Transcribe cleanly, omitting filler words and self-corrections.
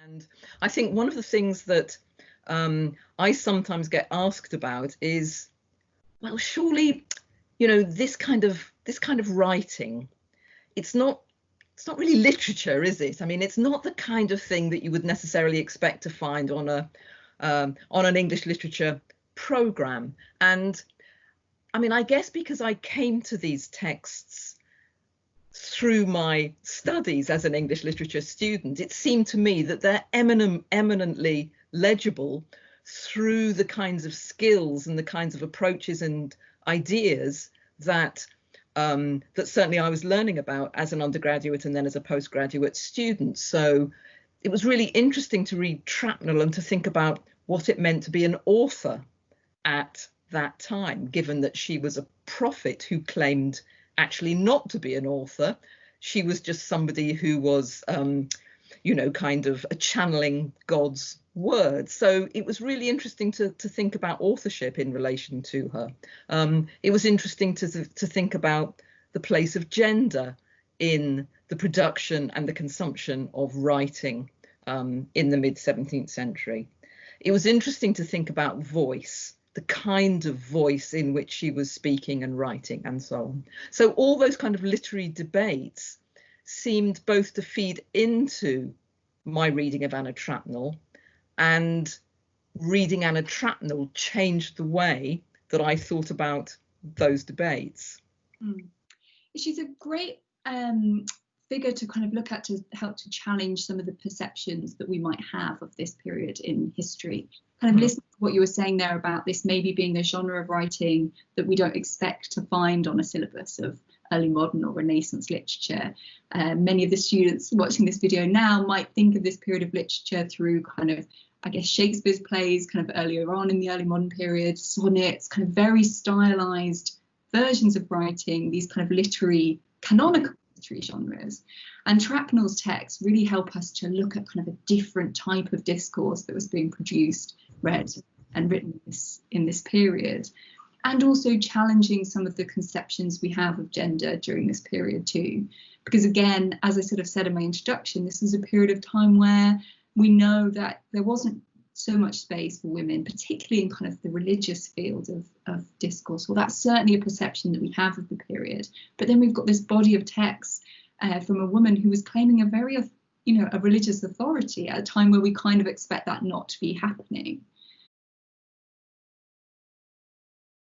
And I think one of the things that I sometimes get asked about is, well, surely, this kind of writing, it's not really literature, is it? I mean, it's not the kind of thing that you would necessarily expect to find on an English literature program. And I mean, I guess because I came to these texts through my studies as an English literature student, it seemed to me that they're eminently legible through the kinds of skills and the kinds of approaches and ideas that that certainly I was learning about as an undergraduate and then as a postgraduate student. So it was really interesting to read Trapnel and to think about what it meant to be an author at that time, given that she was a prophet who claimed actually not to be an author. She was just somebody who was, kind of channeling God's word. So it was really interesting to think about authorship in relation to her. It was interesting to think about the place of gender in the production and the consumption of writing in the mid-17th century. It was interesting to think about voice, the kind of voice in which she was speaking and writing and so on. So all those kind of literary debates seemed both to feed into my reading of Anna Trapnel, and reading Anna Trapnel changed the way that I thought about those debates. She's a great figure to kind of look at to help to challenge some of the perceptions that we might have of this period in history. Kind of listening to what you were saying there about this maybe being a genre of writing that we don't expect to find on a syllabus of early modern or Renaissance literature. Many of the students watching this video now might think of this period of literature through kind of, I guess, Shakespeare's plays kind of earlier on in the early modern period, sonnets, kind of very stylized versions of writing, these kind of canonical literary genres. And Trapnel's texts really help us to look at kind of a different type of discourse that was being produced, read and written in this period, and also challenging some of the conceptions we have of gender during this period too. Because again, as I sort of said in my introduction, this was a period of time where we know that there wasn't so much space for women, particularly in kind of the religious field of discourse. Well, that's certainly a perception that we have of the period. But then we've got this body of text from a woman who was claiming a religious authority at a time where we kind of expect that not to be happening.